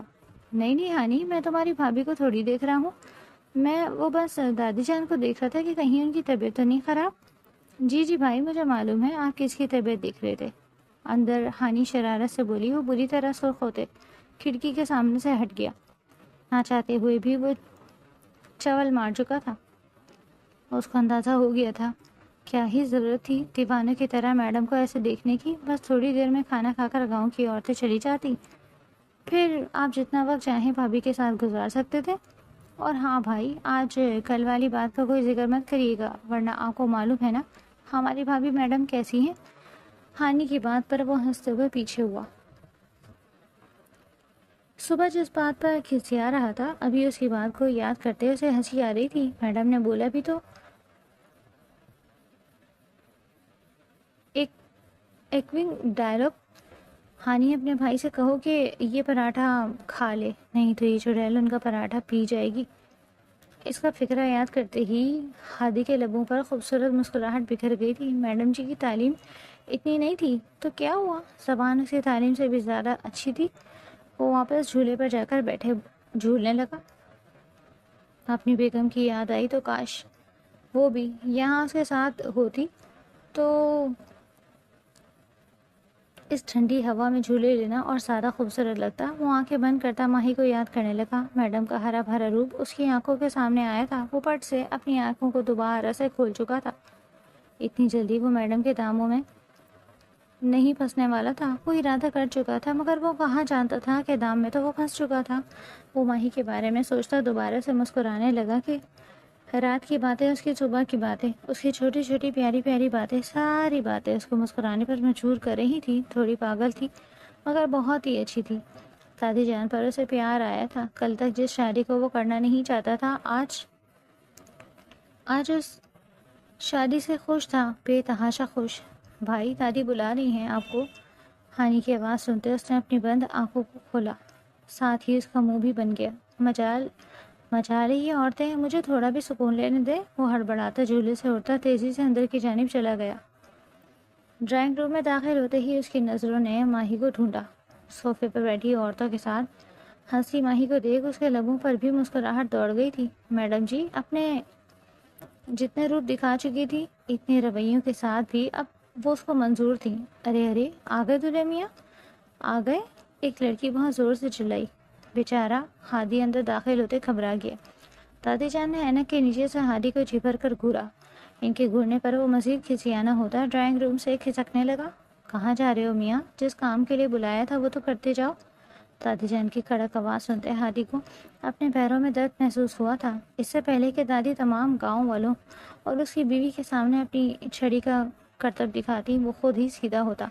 نہیں نہیں ہانی، میں تمہاری بھابھی کو تھوڑی دیکھ رہا ہوں. میں وہ بس دادی جان کو دیکھ رہا تھا کہ کہیں ان کی طبیعت تو نہیں خراب. جی جی بھائی، مجھے معلوم ہے آپ کس کی طبیعت دیکھ رہے تھے. اندر ہانی شرارت سے بولی۔ وہ بری طرح سرخ ہوتے کھڑکی کے سامنے سے ہٹ گیا۔ نہ چاہتے ہوئے بھی وہ چول مار چکا تھا۔ اس کو اندازہ ہو گیا تھا کیا ہی ضرورت تھی دیوانوں کی طرح میڈم کو ایسے دیکھنے کی۔ بس تھوڑی دیر میں کھانا کھا کر گاؤں کی عورتیں چلی جاتی، پھر آپ جتنا وقت چاہیں بھابھی کے ساتھ گزار سکتے تھے۔ اور ہاں بھائی، آج کل والی بات کا کوئی ذکر مت کریے گا، ورنہ آپ کو معلوم ہے نا ہماری بھابھی میڈم کیسی ہیں۔ ہانی کی بات پر وہ ہنستے ہوئے پیچھے ہوا۔ صبح جس بات پر کھسیا رہا تھا، ابھی اس کی بات کو یاد کرتے اسے ہنسی آ رہی تھی۔ میڈم نے بولا بھی تو ایک ایکونگ ڈائلاگ، ہانی اپنے بھائی سے کہو کہ یہ پراٹھا کھا لے، نہیں تو یہ چڑیل ان کا پراٹھا پی جائے گی۔ اس کا فکرہ یاد کرتے ہی ہادی کے لبوں پر خوبصورت مسکراہٹ بکھر گئی تھی۔ میڈم جی کی تعلیم اتنی نہیں تھی تو کیا ہوا، زبان اس کی تعلیم سے بھی زیادہ اچھی تھی۔ وہ واپس جھولے پر جا کر بیٹھے جھولنے لگا۔ اپنی بیگم کی یاد آئی تو کاش وہ بھی یہاں اس کے ساتھ ہوتی تو اس ٹھنڈی ہوا میں جھولے لینا اور سادہ خوبصورت لگتا۔ وہ آنکھیں بند کرتا ماہی کو یاد کرنے لگا۔ میڈم کا ہرا بھرا روپ اس کی آنکھوں کے سامنے آیا تھا۔ وہ پٹ سے اپنی آنکھوں کو دوبارہ سے کھول چکا تھا۔ اتنی جلدی وہ میڈم کے داموں میں نہیں پھنسنے والا تھا۔ وہ ارادہ کر چکا تھا، مگر وہ کہاں جانتا تھا کہ دام میں تو وہ پھنس چکا تھا۔ وہ ماہی کے بارے میں سوچتا دوبارہ سے مسکرانے لگا کہ رات کی باتیں، اس کی صبح کی باتیں، اس کی چھوٹی چھوٹی پیاری پیاری باتیں، ساری باتیں اس کو مسکرانے پر مجبور کر رہی تھی۔ تھوڑی پاگل تھی مگر بہت ہی اچھی تھی۔ دادی جان پر اسے پیار آیا تھا۔ کل تک جس شادی کو وہ کرنا نہیں چاہتا تھا، آج اس شادی سے خوش تھا، بے تحاشا خوش۔ بھائی، دادی بلا رہی ہیں آپ کو۔ ہانی کی آواز سنتے اس نے اپنی بند آنکھوں کو کھولا، ساتھ ہی اس کا منہ بھی بن گیا۔ مچا رہی یہ عورتیں، مجھے تھوڑا بھی سکون لینے دے۔ وہ ہڑبڑاتا جھولے سے اٹھتا تیزی سے اندر کی جانب چلا گیا۔ ڈرائنگ روم میں داخل ہوتے ہی اس کی نظروں نے ماہی کو ڈھونڈا۔ صوفے پر بیٹھی عورتوں کے ساتھ ہنسی ماہی کو دیکھ اس کے لبوں پر بھی مسکراہٹ دوڑ گئی تھی۔ میڈم جی اپنے جتنے روپ دکھا چکی تھی، اتنے رویوں کے ساتھ بھی اب وہ اس کو منظور تھی۔ ارے آ گئے دلہے میاں، آ گئے، ایک لڑکی بہت زور سے چلائی۔ بیچارہ ہادی اندر داخل ہوتے گھبرا گیا۔ دادی جان نے اینک کے نیچے سے ہادی کو جھپر کر گھورا۔ ان کے گھورنے پر وہ مزید کھسیانا ہوتا ڈرائنگ روم سے کھسکنے لگا۔ کہاں جا رہے ہو میاں؟ جس کام کے لیے بلایا تھا وہ تو کرتے جاؤ۔ دادی جان کی کڑک آواز سنتے ہادی کو اپنے پیروں میں درد محسوس ہوا تھا۔ اس سے پہلے کہ دادی تمام گاؤں والوں اور اس کی بیوی کے سامنے اپنی چھڑی کا کرتب دکھاتی، وہ خود ہی سیدھا ہوتا،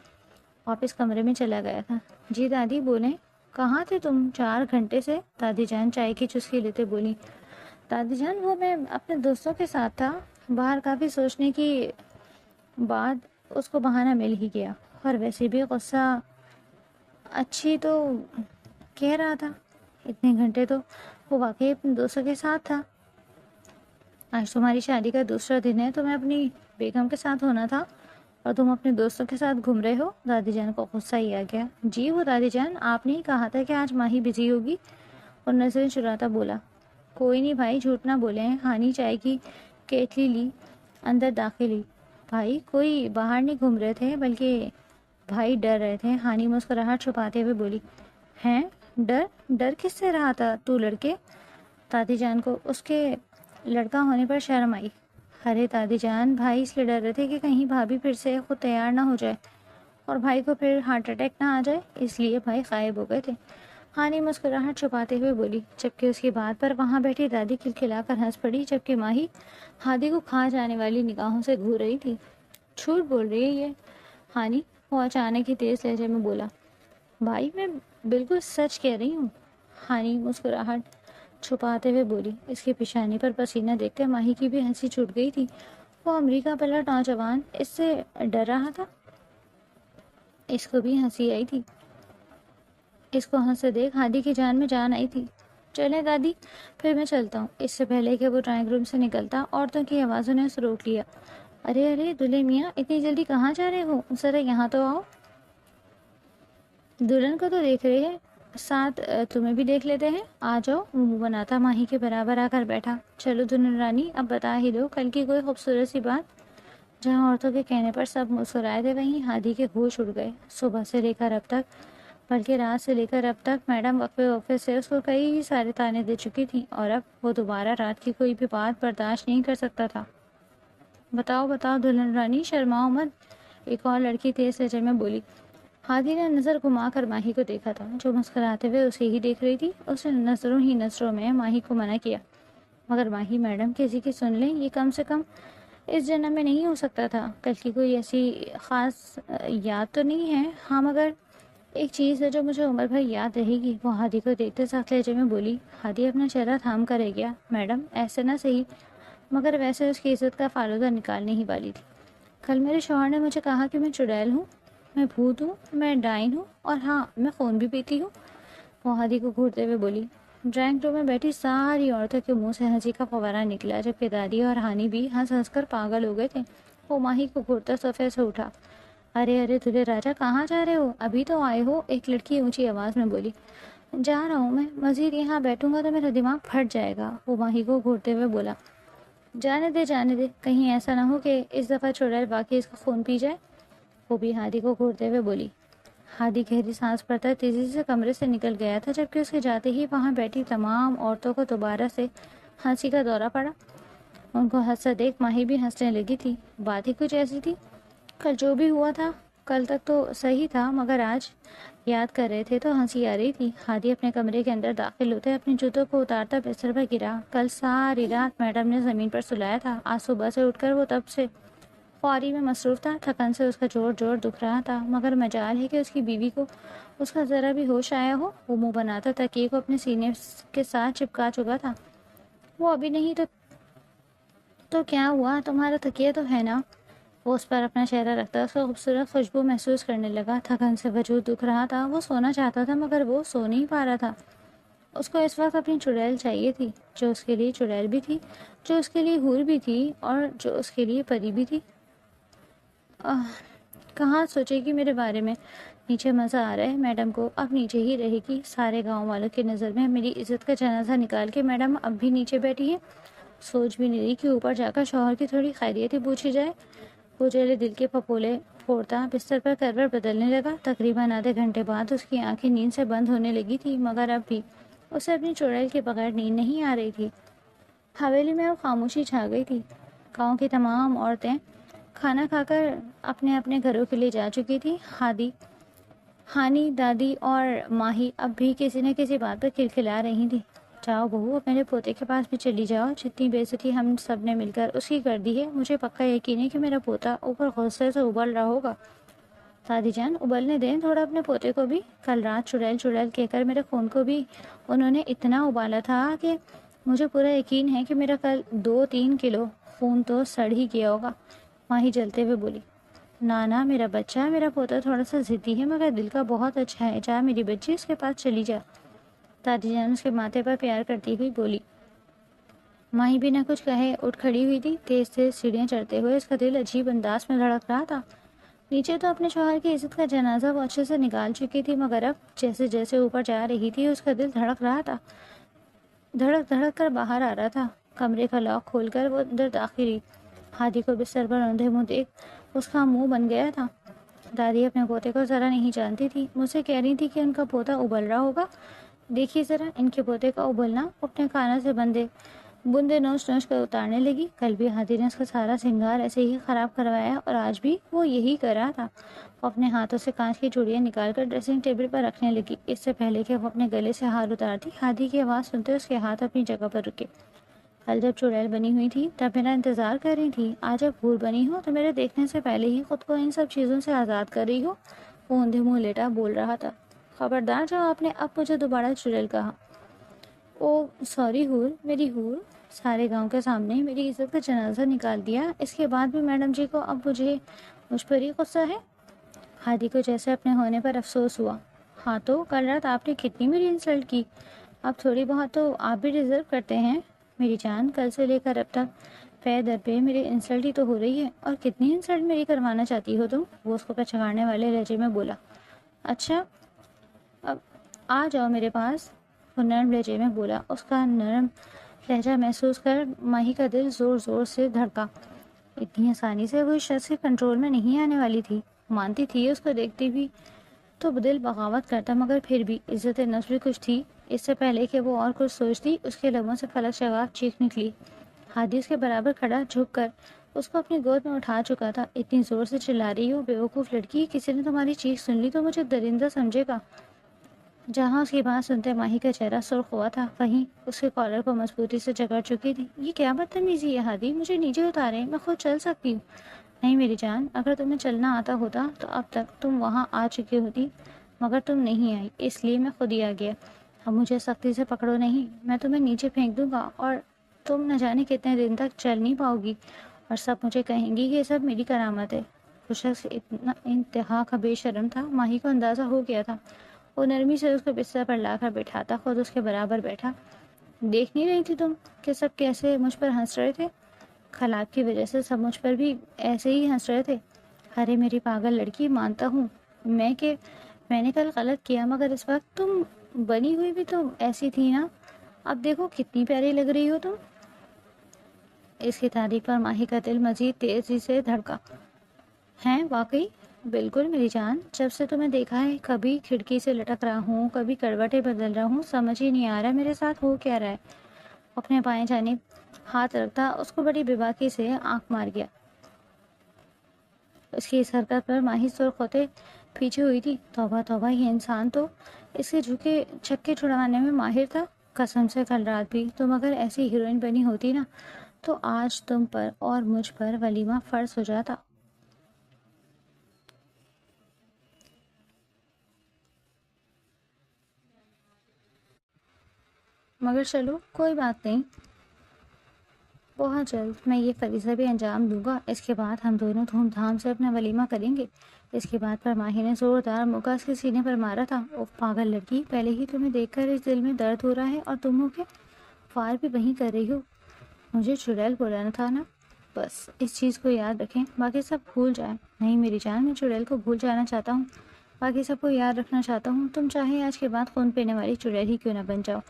واپس کمرے میں چلا گیا تھا۔ جی دادی بولیں، کہاں تھے تم 4 گھنٹے سے؟ دادی جان چائے کی چسکی لیتے بولی۔ دادی جان وہ میں اپنے دوستوں کے ساتھ تھا، باہر کافی سوچنے کی بعد اس کو بہانہ مل ہی گیا، اور ویسے بھی غصہ اچھی تو کہہ رہا تھا، اتنے گھنٹے تو وہ واقعی اپنے دوستوں کے ساتھ تھا۔ آج تمہاری شادی کا دوسرا دن ہے، تمہیں اپنی بیگم کے ساتھ ہونا تھا اور تم اپنے دوستوں کے ساتھ گھوم رہے ہو۔ دادی جان کو غصہ ہی آ گیا۔ جی وہ دادی جان، آپ نے ہی کہا تھا کہ آج ماہی بزی ہوگی، اور نظریں چراتا بولا۔ کوئی نہیں بھائی، جھوٹ نہ بولے ہیں۔ ہانی چائے کی کیٹلی لی، اندر داخل ہوئی۔ بھائی کوئی باہر نہیں گھوم رہے تھے، بلکہ بھائی ڈر رہے تھے۔ ہانی مسکراہٹ چھپاتے ہوئے بولی۔ ہیں ڈر کس سے رہا تھا تو لڑکے؟ دادی جان کو اس کے لڑکا ہونے پر شرم آئی۔ ارے دادی جان، بھائی اس لیے ڈر رہے تھے کہ کہیں بھابھی پھر سے خود تیار نہ ہو جائے اور بھائی کو پھر ہارٹ اٹیک نہ آ جائے، اس لیے بھائی غائب ہو گئے تھے۔ ہانی مسکراہٹ چھپاتے ہوئے بولی، جبکہ اس کی بات پر وہاں بیٹھی دادی کھلکھلا کر ہنس پڑی، جبکہ ماہی ہادی کو کھا جانے والی نگاہوں سے گھور رہی تھی۔ جھوٹ بول رہی ہے یہ ہانی، وہ اچانک ہی تیز لہجے میں بولا۔ بھائی میں بالکل سچ کہہ رہی ہوں، ہانی مسکراہٹ چھپاتے ہوئے بولی۔ اس کی پیشانی پر پسینہ دیکھتے ماہی کی بھی ہنسی چھوٹ گئی تھی۔ وہ امریکہ پلٹ نوجوان اس سے ڈر رہا تھا، اس کو بھی ہنسی آئی تھی۔ اس کو ہنستے دیکھ ہادی کی جان میں جان آئی تھی۔ چلیں دادی، پھر میں چلتا ہوں۔ اس سے پہلے کہ وہ ڈرائنگ روم سے نکلتا، عورتوں کی آوازوں نے اسے روک لیا۔ ارے دلہے میاں، اتنی جلدی کہاں جا رہے ہو؟ ذرا یہاں تو آؤ۔ دلہن کو تو دیکھ رہے ہیں، ساتھ تمہیں بھی دیکھ لیتے ہیں، آ جاؤ۔ منہ بناتا ماہی کے برابر آ کر بیٹھا۔ چلو دلہن رانی، اب بتا ہی دو، کل کی کوئی خوبصورت سی بات۔ جہاں عورتوں کے کہنے پر سب مسکرائے تھے وہیں ہادی کے ہوش اڑ گئے۔ صبح سے لے کر اب تک، بلکہ رات سے لے کر اب تک میڈم وقفے وقفے سے اس کو کئی سارے تانے دے چکی تھی، اور اب وہ دوبارہ رات کی کوئی بھی بات برداشت نہیں کر سکتا تھا۔ بتاؤ بتاؤ دلہن رانی، شرماؤ مت، ایک اور لڑکی تیز لہجے میں بولی۔ ہادی نے نظر گھما کر ماہی کو دیکھا تھا، جو مسکراتے ہوئے اسے ہی دیکھ رہی تھی۔ اس نے نظروں ہی نظروں میں ماہی کو منع کیا، مگر ماہی میڈم کسی کی سن لیں، یہ کم سے کم اس جنم میں نہیں ہو سکتا تھا۔ کل کی کوئی ایسی خاص یاد تو نہیں ہے؟ ہاں، مگر ایک چیز ہے جو مجھے عمر بھر یاد رہے گی، وہ ہادی کو دیکھتے سخت لہجے میں بولی۔ ہادی اپنا چہرہ تھام کر رہ گیا۔ میڈم ایسے نہ صحیح، مگر ویسے اس کی عزت کا فالودہ نکالنے ہی والی تھی۔ کل میرے شوہر نے مجھے کہا کہ میں چڑیل ہوں، میں بھوت ہوں، میں ڈائن ہوں، اور ہاں میں خون بھی پیتی ہوں، وہ ہادی کو گھورتے ہوئے بولی۔ ڈرائنگ روم میں بیٹھی ساری عورتوں کے منہ سے ہنسی کا فوارہ نکلا، جبکہ دادی اور ہانی بھی ہنس ہنس کر پاگل ہو گئے تھے۔ وہ ماہی کو گھورتا صفحے سے اٹھا۔ ارے ارے دلہے راجا، کہاں جا رہے ہو؟ ابھی تو آئے ہو، ایک لڑکی اونچی آواز میں بولی۔ جا رہا ہوں میں، مزید یہاں بیٹھوں گا تو میرا دماغ پھٹ جائے گا، وہ ماہی کو گھورتے ہوئے بولا۔ جانے دے، کہیں ایسا نہ ہو کہ اس دفعہ چڑیل واقعی اس کا خون پی جائے، وہ بھی ہادی کو گھورتے ہوئے بولی۔ ہادی گہری سانس پڑتا تیزی سے کمرے سے نکل گیا تھا، جبکہ اس کے جاتے ہی وہاں بیٹھی تمام عورتوں کو دوبارہ سے ہنسی کا دورہ پڑا۔ ان کو ہنستا دیکھ ماہی بھی ہنسنے لگی تھی۔ بات ہی کچھ ایسی تھی، کل جو بھی ہوا تھا کل تک تو صحیح تھا، مگر آج یاد کر رہے تھے تو ہنسی آ رہی تھی۔ ہادی اپنے کمرے کے اندر داخل ہوتے اپنے جوتوں کو اتارتا بستر پر گرا۔ کل ساری رات میڈم نے زمین پر سلایا تھا، آج صبح سے اٹھ کر وہ تب سے خواری میں مصروف تھا۔ تھکن سے اس کا جوڑ دکھ رہا تھا، مگر مجال ہے کہ اس کی بیوی کو اس کا ذرا بھی ہوش آیا ہو۔ وہ منہ بناتا تکیے کو اپنے سینے کے ساتھ چپکا چکا تھا۔ وہ ابھی نہیں تو کیا ہوا، تمہارا تکیہ تو ہے نا؟ وہ اس پر اپنا چہرہ رکھتا اس کو خوبصورت خوشبو محسوس کرنے لگا۔ تھکن سے وجود دکھ رہا تھا، وہ سونا چاہتا تھا مگر وہ سو نہیں پا رہا تھا۔ اس کو اس وقت اپنی چڑیل چاہیے تھی، جو اس کے لیے چڑیل بھی تھی، جو اس کے لیے حور بھی تھی، اور جو اس کے لیے پری بھی تھی۔ کہاں سوچے گی میرے بارے میں؟ نیچے مزہ آ رہا ہے میڈم کو، اب نیچے ہی رہے گی۔ سارے گاؤں والوں کی نظر میں میری عزت کا جنازہ نکال کے میڈم اب بھی نیچے بیٹھی ہے۔ سوچ بھی نہیں رہی کہ اوپر جا کر شوہر کی تھوڑی خیریت ہی پوچھی جائے۔ وہ جلے دل کے پھپولے پھوڑتا بستر پر کروٹ بدلنے لگا۔ تقریباً آدھے گھنٹے بعد اس کی آنکھیں نیند سے بند ہونے لگی تھی، مگر اب بھی اسے اپنی چڑیل کے بغیر نیند نہیں آ رہی تھی۔ حویلی میں اب خاموشی چھا گئی تھی۔ گاؤں کی تمام عورتیں کھانا کھا کر اپنے اپنے گھروں کے لیے جا چکی تھی۔ ہانی، دادی اور ماہی اب بھی کسی نہ کسی بات پر کھلکھلا رہی تھی۔ جاؤ بہو، اب میرے پوتے کے پاس بھی چلی جاؤ، جتنی بے عزتی ہم سب نے مل کر اس کی کر دی ہے، مجھے پکا یقین ہے کہ میرا پوتا اوپر غصے سے ابل رہا ہوگا۔ دادی جان، ابلنے دیں تھوڑا اپنے پوتے کو بھی۔ کل رات چڑیل چڑیل کہہ کر میرے خون کو بھی انہوں نے اتنا ابالا تھا کہ مجھے پورا یقین ہے کہ میرا کل 2-3 کلو خون تو سڑ ہی گیا ہوگا، ماہی جلتے ہوئے بولی۔ نانا میرا بچہ، میرا پوتا تھوڑا سا ضدی ہے مگر دل کا بہت اچھا ہے، جا میری بچی اس کے پاس چلی جا، دادی جان اس کے ماتھے پر پیار کرتی ہوئی بولی۔ ماہی بھی نہ کچھ کہے اٹھ کھڑی ہوئی تھی۔ تیز تیز سیڑھیاں چڑھتے ہوئے اس کا دل عجیب انداز میں دھڑک رہا تھا۔ نیچے تو اپنے شوہر کی عزت کا جنازہ وہ اچھے سے نکال چکی تھی، مگر اب جیسے جیسے اوپر جا رہی تھی اس کا دل دھڑک رہا تھا، دھڑک دھڑک کر باہر آ رہا تھا۔ کمرے کا لاک کھول کر وہ اندر داخل ہوئی۔ ہادی کو بستر پر اندھے منہ دیکھ اس کا منہ بن گیا تھا۔ دادی اپنے پوتے کو ذرا نہیں جانتی تھی، مجھ سے کہہ رہی تھی کہ ان کا پوتا ابل رہا ہوگا۔ دیکھیے ذرا ان کے پوتے کا ابلنا، اپنے کانوں سے بندے نوچ نوچ کر اتارنے لگی۔ کل بھی ہادی نے اس کا سارا سنگار ایسے ہی خراب کروایا اور آج بھی وہ یہی کر رہا تھا۔ وہ اپنے ہاتھوں سے کانچ کی چوڑیاں نکال کر ڈریسنگ ٹیبل پر رکھنے لگی۔ اس سے پہلے کہ وہ اپنے گلے سے ہار اتارتی، ہادی کی آواز سنتے اس کے ہاتھ اپنی جگہ پر رکے۔ کل جب چڑیل بنی ہوئی تھی تب میرا انتظار کر رہی تھی، آج جب حور بنی ہو تو میرے دیکھنے سے پہلے ہی خود کو ان سب چیزوں سے آزاد کر رہی ہو، وہ اندھے منہ لیٹا بول رہا تھا۔ خبردار جو آپ نے اب مجھے دوبارہ چڑیل کہا۔ او سوری حور، میری حور، سارے گاؤں کے سامنے میری عزت کا جنازہ نکال دیا، اس کے بعد بھی میڈم جی کو اب مجھ پر ہی غصہ ہے۔ ہادی کو جیسے اپنے ہونے پر افسوس ہوا۔ ہاں تو کل رات آپ نے کتنی میری انسلٹ کی، اب تھوڑی بہت تو آپ بھی ڈیزرو کرتے ہیں۔ میری جان، کل سے لے کر اب تک پے در پہ میری انسلٹ ہی تو ہو رہی ہے، اور کتنی انسلٹ میری کروانا چاہتی ہو تم، وہ اس کو پچھاڑنے والے لہجے میں بولا۔ اچھا اب آ جاؤ میرے پاس، وہ نرم لہجے میں بولا۔ اس کا نرم لہجہ محسوس کر ماہی کا دل زور زور سے دھڑکا۔ اتنی آسانی سے وہ اس شخص کے کنٹرول میں نہیں آنے والی تھی. مانتی تھی اس کو دیکھتی بھی تو دل بغاوت کرتا، مگر پھر بھی عزت نفس بھی کچھ تھی. اس سے پہلے کہ وہ اور کچھ سوچتی اس کے لبوں سے فلک شگاف چیخ نکلی. ہادی اس کے برابر کھڑا جھک کر اس کو اپنی گود میں اٹھا چکا تھا. اتنی زور سے چلا رہی ہو بے وقوف لڑکی، کسی نے تمہاری چیخ سن لی تو مجھے درندہ سمجھے گا. جہاں اس کی بات سنتے ماہی کا چہرہ سرخ ہوا تھا، وہیں اس کے کالر کو مضبوطی سے جکڑ چکی تھی. یہ کیا بدتمیزی ہے ہادی، مجھے نیچے اتارے، میں خود چل سکتی ہوں. نہیں میری جان، اگر تمہیں چلنا آتا ہوتا تو اب تک تم وہاں آ چکی ہوتی، مگر تم نہیں آئی، اس لیے میں خود ہی آ گیا. اب مجھے سختی سے پکڑو نہیں، میں تمہیں نیچے پھینک دوں گا اور تم نہ جانے کتنے دن تک چل نہیں پاؤ گی، اور سب مجھے کہیں گی کہ یہ سب میری کرامت ہے. وہ شخص اتنا انتہا کا بے شرم تھا، ماہی کو اندازہ ہو گیا تھا. وہ نرمی سے اس کو بستر پر لا کر بٹھاتا خود اس کے برابر بیٹھا. دیکھ نہیں رہی تھی تم کہ سب کیسے مجھ پر ہنس رہے تھے؟ خلاب کی وجہ سے سب مجھ پر بھی ایسے ہی ہنس رہے تھے. ارے میری پاگل لڑکی، مانتا ہوں میں نے کل غلط کیا، مگر اس وقت تم بنی ہوئی بھی تو ایسی تھی نا. اب دیکھو کتنی پیاری لگ رہی ہو تم. اس کی تعریف پر ماہی کا دل مزید تیزی سے دھڑکا. ہیں واقعی؟ بالکل میری جان، جب سے تمہیں دیکھا ہے کبھی کھڑکی سے لٹک رہا ہوں، کبھی کروٹیں بدل رہا ہوں، سمجھ ہی نہیں آ رہا میرے ساتھ ہو کیا رہا ہے. اپنے بائیں جانب ہاتھ رکھتا اس کو بڑی بے باکی سے آنکھ مار گیا. اس کی اس حرکت پر ماہی سرخ ہوتے پیچھے ہوئی تھی. توبہ توبہ، یہ انسان تو اس کے جھکے چھکے چھڑانے میں ماہر تھا. قسم سے کل رات بھی تم اگر ایسی ہیروئن بنی ہوتی نا تو آج تم پر اور مجھ پر ولیمہ فرض ہو جاتا. مگر چلو کوئی بات نہیں، بہت جلد میں یہ فریضہ بھی انجام دوں گا. اس کے بعد ہم دونوں دھوم دھام سے اپنا ولیمہ کریں گے. اس کی بات پر ماہی نے زوردار مکہ اس کے سینے پر مارا تھا. اوف پاگل لڑکی، پہلے ہی تمہیں دیکھ کر اس دل میں درد ہو رہا ہے اور تم ہو کے فار بھی وہیں کر رہی ہو. مجھے چڑیل بولانا تھا نا. بس اس چیز کو یاد رکھیں، باقی سب بھول جائیں. نہیں میری جان، میں چڑیل کو بھول جانا چاہتا ہوں، باقی سب کو یاد رکھنا چاہتا ہوں. تم چاہے آج کے بعد خون پینے والی چڑیل ہی کیوں نہ بن جاؤ،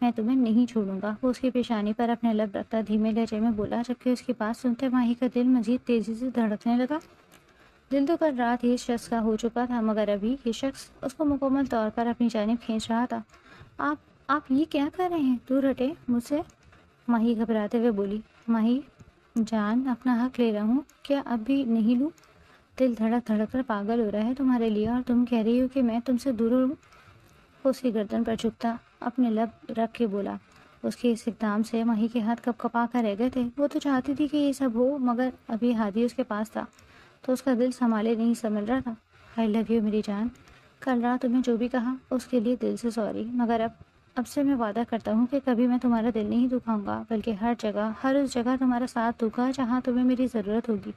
میں تمہیں نہیں چھوڑوں گا. وہ اس کی پیشانی پر اپنے لب رکھتا دھیمے لہجے میں بولا، جبکہ اس کی بات سنتے ماہی کا دل مزید تیزی سے دھڑکنے لگا. دل تو کل رات ہی اس شخص کا ہو چکا تھا، مگر ابھی یہ شخص اس کو مکمل طور پر اپنی جانب کھینچ رہا تھا. آپ یہ کیا کر رہے ہیں؟ دور ہٹے مجھ سے، ماہی گھبراتے ہوئے بولی. ماہی جان، اپنا حق لے رہا ہوں، کیا اب بھی نہیں لوں؟ دل دھڑک دھڑک کر پاگل ہو رہا ہے تمہارے لیے، اور تم کہہ رہی ہو کہ میں تم سے دور ہوں. وہ اس کی گردن پر جھکتا اپنے لب رکھ کے بولا. اس کے اس اقدام سے ماہی کے ہاتھ کپ کپا کر رہ گئے تھے. وہ تو چاہتی تھی کہ یہ سب ہو، مگر ابھی ہادی اس کے پاس تھا تو اس کا دل سنبھالے نہیں سنبھل رہا تھا. آئی لو یو میری جان، کل رات تمہیں جو بھی کہا اس کے لیے دل سے سوری، مگر اب سے میں وعدہ کرتا ہوں کہ کبھی میں تمہارا دل نہیں دکھاؤں گا، بلکہ ہر اس جگہ تمہارا ساتھ دوں گا جہاں تمہیں میری ضرورت ہوگی.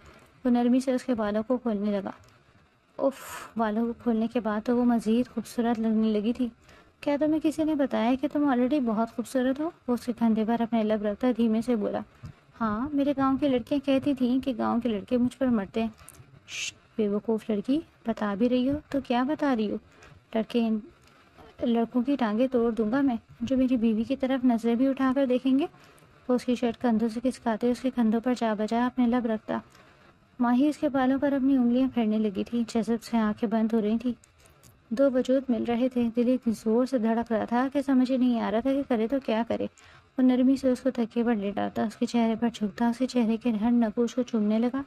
وہ نرمی سے اس کے بالوں کو کھولنے لگا. اف، بالوں کو کھولنے کے بعد تو وہ مزید خوبصورت لگنے لگی تھی. کیا تمہیں کسی نے بتایا کہ تم آلریڈی بہت خوبصورت ہو؟ وہ اس کے کندھے پر اپنے لب رکھتا دھیمے سے بولا. ہاں، میرے گاؤں کی لڑکیاں کہتی تھیں کہ گاؤں کے لڑکے مجھ پر مرتے ہیں. بے وقوف لڑکی، بتا بھی رہی ہو تو کیا بتا رہی ہو؟ لڑکوں کی ٹانگیں توڑ دوں گا میں، جو میری بیوی کی طرف نظریں بھی اٹھا کر دیکھیں گے. وہ اس کی شرٹ کندھوں سے کھسکاتے اس کے کندھوں پر جا بجا اپنے لب رکھتا. ماہی اس کے بالوں پر اپنی انگلیاں پھیرنے لگی تھی. جذب سے آنکھیں بند ہو رہی تھی. دو وجود مل رہے تھے. دل اتنی زور سے دھڑک رہا تھا کہ سمجھ ہی نہیں آ رہا تھا کہ کرے تو کیا کرے. وہ نرمی سے اس کو تکیے پر لیٹاتا، اس کے چہرے پر جھکتا، اس کے چہرے کے ہر نگوش کو چومنے لگا.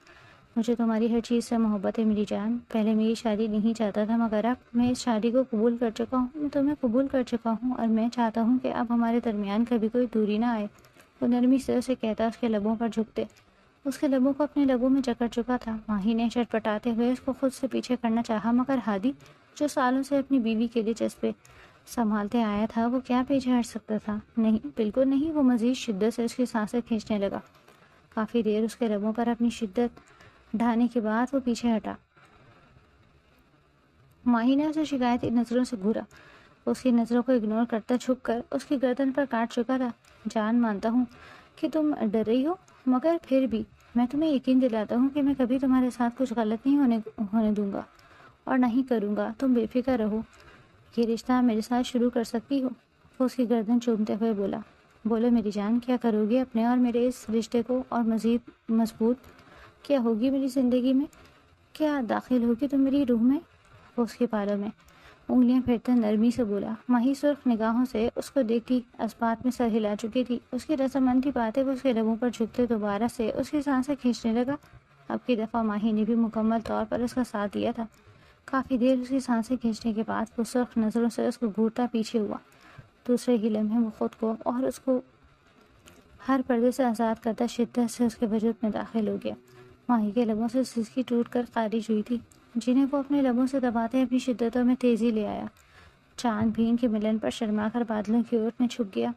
مجھے تمہاری ہر چیز سے محبت ہے میری جان. پہلے میں یہ شادی نہیں چاہتا تھا، مگر اب میں اس شادی کو قبول کر چکا ہوں. میں تمہیں قبول کر چکا ہوں، اور میں چاہتا ہوں کہ اب ہمارے درمیان کبھی کوئی دوری نہ آئے. وہ نرمی سے اسے کہتا اس کے لبوں پر جھکتے. اس کے لبوں کو اپنے لبوں میں جکڑ چکا تھا. ماہی نے چٹ پٹاتے ہوئے اس کو خود سے پیچھے کرنا چاہا، مگر ہادی جو سالوں سے اپنی بیوی کے لیے جذبے سنبھالتے آیا تھا، وہ کیا پیچھے ہٹ سکتا تھا؟ نہیں، بالکل نہیں. وہ مزید شدت سے اس کی سانسیں کھینچنے لگا. کافی دیر اس کے لبوں پر اپنی شدت ڈھانے کے بعد وہ پیچھے ہٹا. ماہی نے اسے شکایتی نظروں سے گھورا. اس کی نظروں کو اگنور کرتا جھک کر اس کی گردن پر کاٹ چکا تھا. جان، مانتا ہوں کہ تم ڈر رہی ہو، مگر پھر بھی میں تمہیں یقین دلاتا ہوں کہ میں کبھی تمہارے ساتھ کچھ غلط نہیں ہونے دوں گا، اور نہیں کروں گا. تم بے فکر رہو، یہ رشتہ میرے ساتھ شروع کر سکتی ہو. وہ اس کی گردن چومتے ہوئے بولا. بولو میری جان، کیا کرو گی اپنے اور میرے اس رشتے کو اور مزید مضبوط کیا ہوگی میری زندگی میں؟ کیا داخل ہوگی تو میری روح میں؟ وہ اس کے بالوں میں انگلیاں پھیرتا نرمی سے بولا۔ ماہی سرخ نگاہوں سے اس کو دیکھتی اس بات میں سر ہلا چکی تھی۔ اس کی رضامندی باتیں وہ اس کے لبوں پر جھکتے دوبارہ سے اس کی سانسیں کھینچنے لگا۔ اب کی دفعہ ماہی نے بھی مکمل طور پر اس کا ساتھ دیا تھا۔ کافی دیر اس کی سانسیں کھینچنے کے بعد وہ سرخ نظروں سے اس کو گھورتا پیچھے ہوا۔ دوسرے ہی لمحے وہ خود کو اور اس کو ہر پردے سے آزاد کرتا شدت سے اس کے وجود میں داخل ہو گیا۔ ماہی کے لبوں سے سسکی ٹوٹ کر خارج ہوئی تھی، جنہیں وہ اپنے لبوں سے دباتے اپنی شدتوں میں تیزی لے آیا۔ چاند بھی ان کے ملن پر شرما کر بادلوں کی اوٹ میں چھپ گیا۔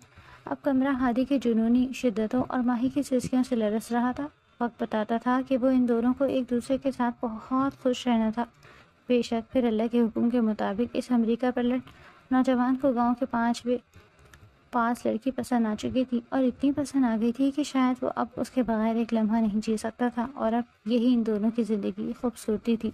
اب کمرہ ہادی کے جنونی شدتوں اور ماہی کی سسکیوں سے لرز رہا تھا۔ وقت بتاتا تھا کہ وہ ان دونوں کو ایک دوسرے کے ساتھ بہت خوش رہنا تھا۔ بے شک پھر اللہ کے حکم کے مطابق اس امریکہ پلٹ نوجوان کو گاؤں کے پاس لڑکی پسند آ چکی تھی، اور اتنی پسند آ گئی تھی کہ شاید وہ اب اس کے بغیر ایک لمحہ نہیں جی سکتا تھا، اور اب یہی ان دونوں کی زندگی کی خوبصورتی تھی۔